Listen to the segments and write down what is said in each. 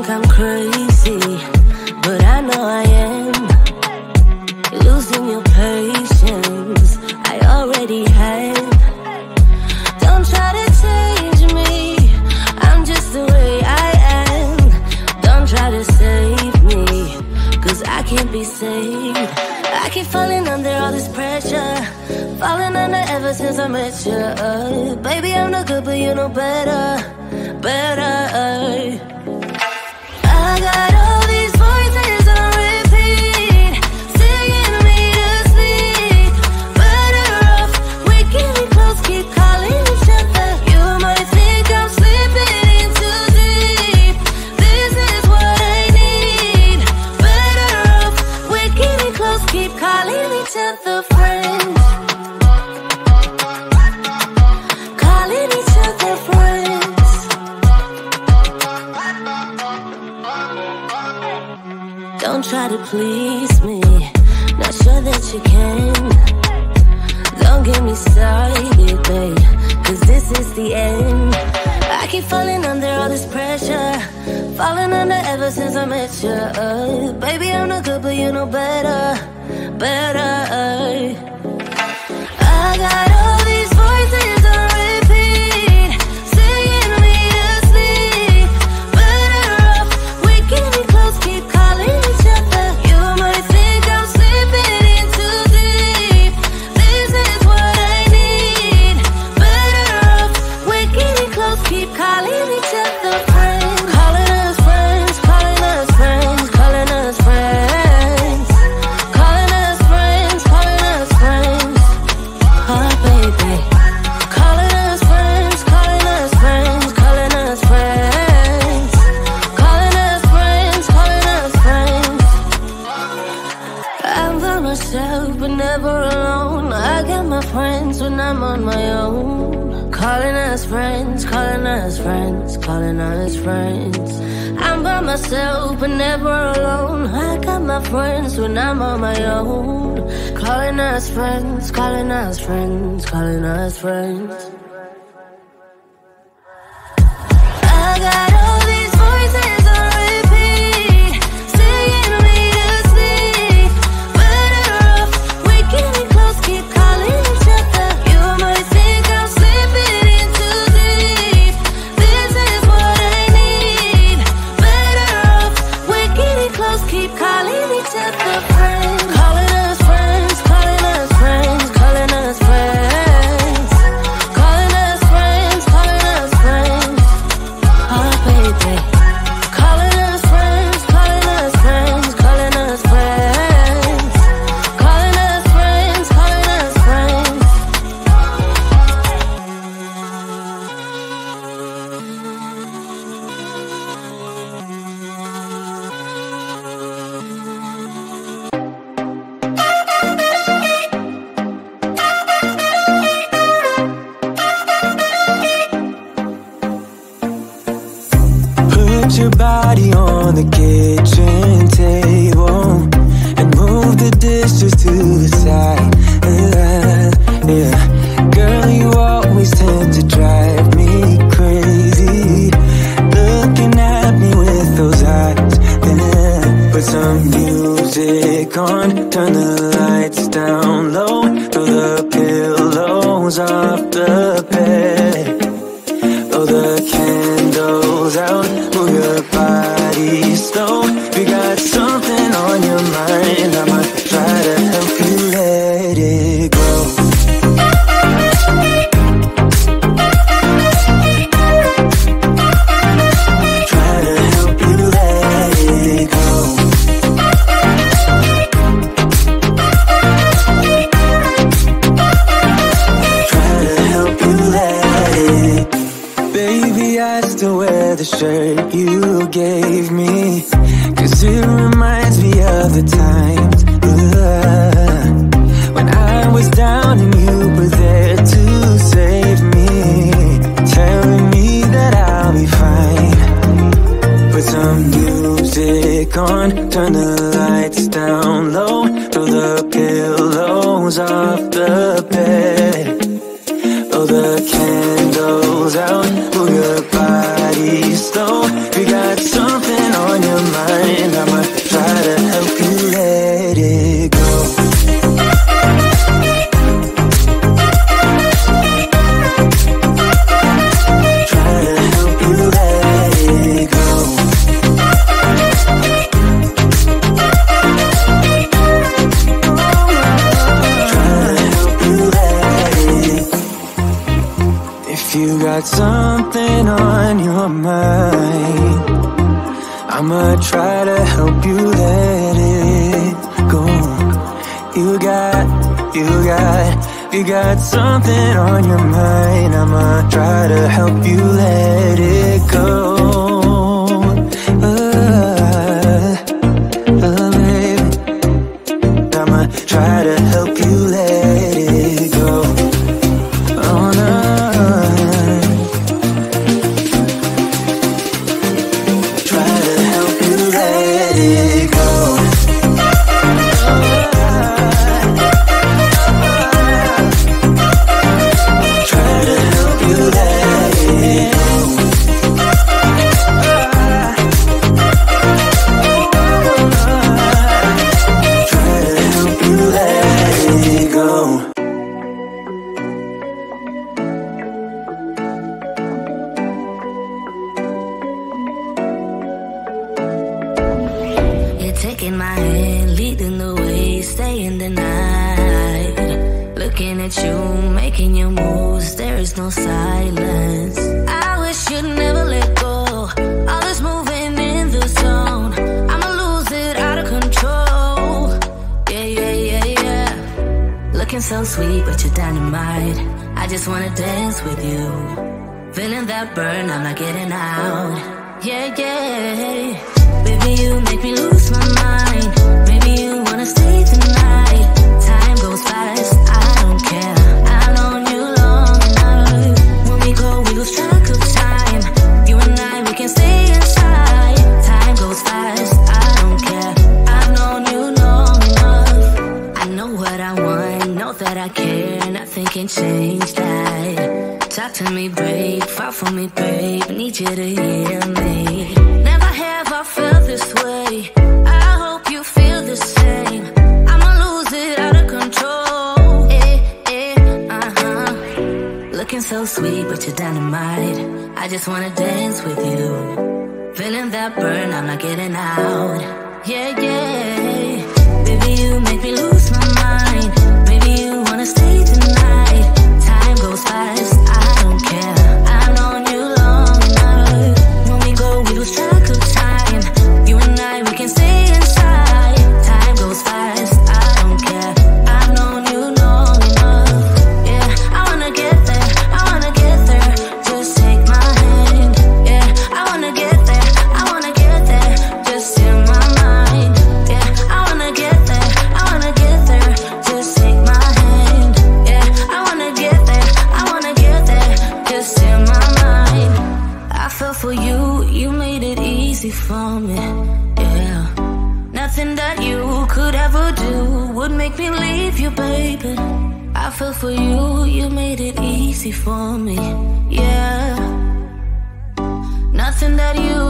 think I'm crazy, but I know I am. Losing your patience, I already have. Don't try to change me, I'm just the way I am. Don't try to save me, cause I can't be saved. I keep falling under all this pressure, falling under ever since I met you. Baby, I'm no good, but you know better, better. I got all these voices on repeat, singing me to sleep. Better off waking me close, keep calling each other. You might think I'm slipping in too deep. This is what I need. Better off waking me close, keep calling each other friends. Calling each other friends. Don't try to please me, not sure that you can. Don't get me started, babe, cause this is the end. I keep falling under all this pressure, falling under ever since I met you. Baby, I'm no good, but you know better, better. I got all these voices on repeat, singing me to sleep. Better off waking me close, keep calling each other. You might think I'm slipping in too deep. This is what I need. Better off waking me close, keep calling each other friends. Calling us friends, calling us friends, calling us friends. Calling us friends, calling us friends. Oh baby. Calling us friends, calling us friends, calling us friends. Calling us friends, calling us friends. I'm by myself but never alone. I got my friends when I'm on my own. Calling us friends, calling us friends, calling us friends. I'm by myself but never alone. I got my friends when I'm on my own. Calling us friends, calling us friends, calling us friends. I got all these voices on repeat, singing me to sleep. Better off waking me close, keep calling each other. You might think I'm slipping in too deep. This is what I need. Better off waking me close, keep calling each other friends. Calling us friends, calling us friends, calling us friends. Calling us friends, calling us friends. Oh baby. Calling us friends, calling us friends, calling us friends. Calling us friends, calling us friends. Put your body on the kitchen table and move the dishes to the side. Yeah, girl, you always tend to drive me crazy, looking at me with those eyes. Yeah. Put some music on, turn the lights down low, throw the pillows off the bed. Blow the candles out, move your body slow. You got something on your mind, I might try to help you let it go. Try to help you let it go. Try to help you let it. Baby, I still wear the shirt you gave me, cause it reminds me of the times when I was down and you were there to save me, telling me that I'll be fine. Put some music on, turn the lights down low, throw the pillows off the bed. Blow the candles out, move your body slow. We got something got something on your mind. I'ma try to help you let it go. You got something on your mind. I'ma try to help you let it go. Baby, I'ma try to help you let it go. Oh no. Try to help you let it go. Taking my hand, leading the way, staying the night. Looking at you, making your moves, there is no silence. I wish you'd never let go. All this moving in the zone, I'ma lose it out of control. Yeah. Looking so sweet, but you're dynamite. I just wanna dance with you. Feeling that burn, I'm not getting out. Yeah. Baby, you make me lose my mind. Maybe you wanna stay tonight. Time goes fast, I don't care. I've known you long enough. When we go, we lose track of time. You and I, we can stay inside. Time goes fast, I don't care. I've known you long enough. I know what I want, know that I care. Nothing can change that. Talk to me, babe, fall for me, babe. Need you to hear me. Never have I felt this way. I hope you feel the same. I'ma lose it out of control. Looking so sweet, but you're dynamite. I just wanna dance with you. Feeling that burn, I'm not getting out. Yeah. Baby, you make me lose my mind. Maybe you wanna stay tonight. Time goes fast, I don't care. I've known you long enough. When we go, we lose track of time. You and I, we can stay inside. Time goes fast, I don't care. I've known you long enough. Yeah, I wanna get there, I wanna get there. Just take my hand. Yeah, I wanna get there, I wanna get there. Just in my mind. Yeah, I wanna get there, I wanna get there. Just take my hand. Yeah, I wanna get there, I wanna get there. Just in my mind. I fell for you, you made it easy for me. Yeah, nothing that you could ever do would make me leave you, baby. I fell for you, you made it easy for me. Yeah, nothing that you,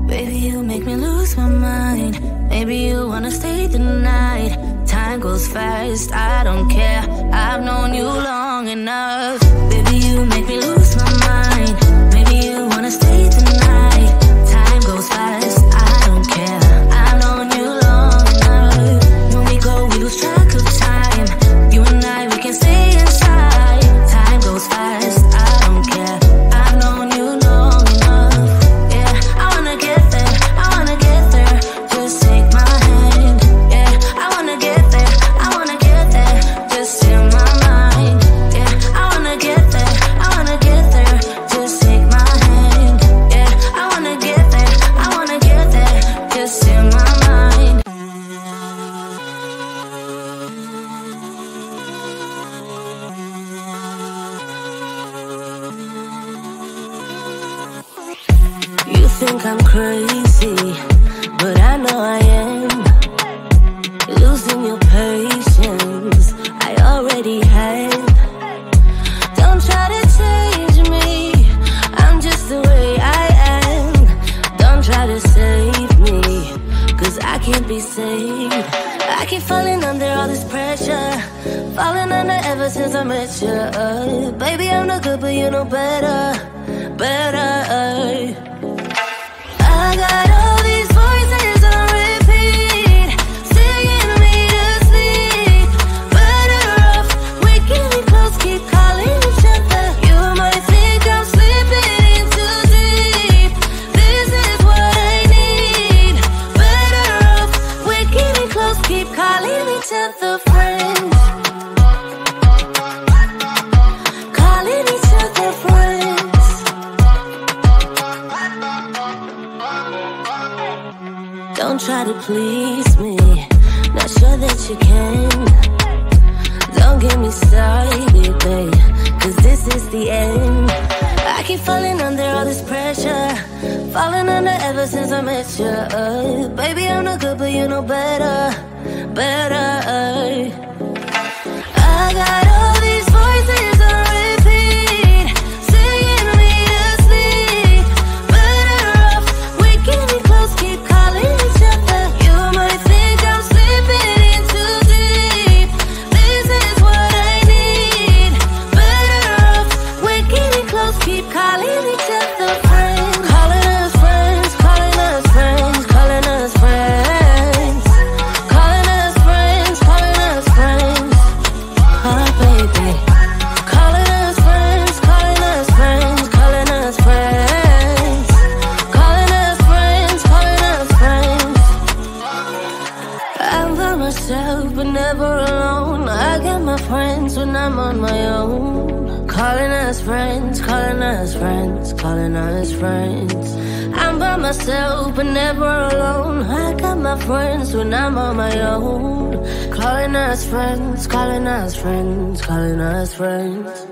baby, you make me lose my mind. Maybe you wanna stay the night. Time goes fast, I don't care. I've known you long enough. Baby, you make me lose my mind. Maybe you wanna stay tonight. Time goes fast, I don't care. I've known you long enough. When we go, we lose track of time. You and I, we can stay inside. Time goes fast, I don't care. I've known you long enough. Yeah, I wanna get there, I wanna get there. Just take my hand. Yeah, I wanna get there, I wanna get there. Just in my mind. Yeah, I wanna get there, I wanna get there. Just take my hand. Yeah, I wanna get there, I wanna get there. Just in my mind. You think I'm crazy, but I know I am. Losing your patience, I already have. Don't try to change me, I'm just the way I am. Don't try to save me, 'cause I can't be saved. I keep falling under all this pressure, falling under ever since I met you. Baby, I'm no good, but you know better. I got all these voices on repeat, singing me to sleep. Better off waking me close, keep calling each other keep calling each other friends. Calling each other friends. Don't try to please me, not sure that you can. Don't get me started, babe, cause this is the end. I keep falling under all this pressure, falling under ever since I met you. Baby, I'm not good, but you know better, better. I got all these voices on repeat, singing me to sleep. Better off waking me close, keep calling each other. You might think I'm slipping in too deep. This is what I need. Better off waking me close, keep calling each other friends. Calling us friends, calling us friends, calling us friends. Calling us friends, calling us friends. Oh baby. Calling us friends, calling us friends, calling us friends. Calling us friends, calling us friends. I'm by myself but never alone. I got my friends when I'm on my own. Calling us friends, calling us friends, calling us friends. I'm by myself but never alone. I got my friends when I'm on my own. Calling us friends, calling us friends, calling us friends.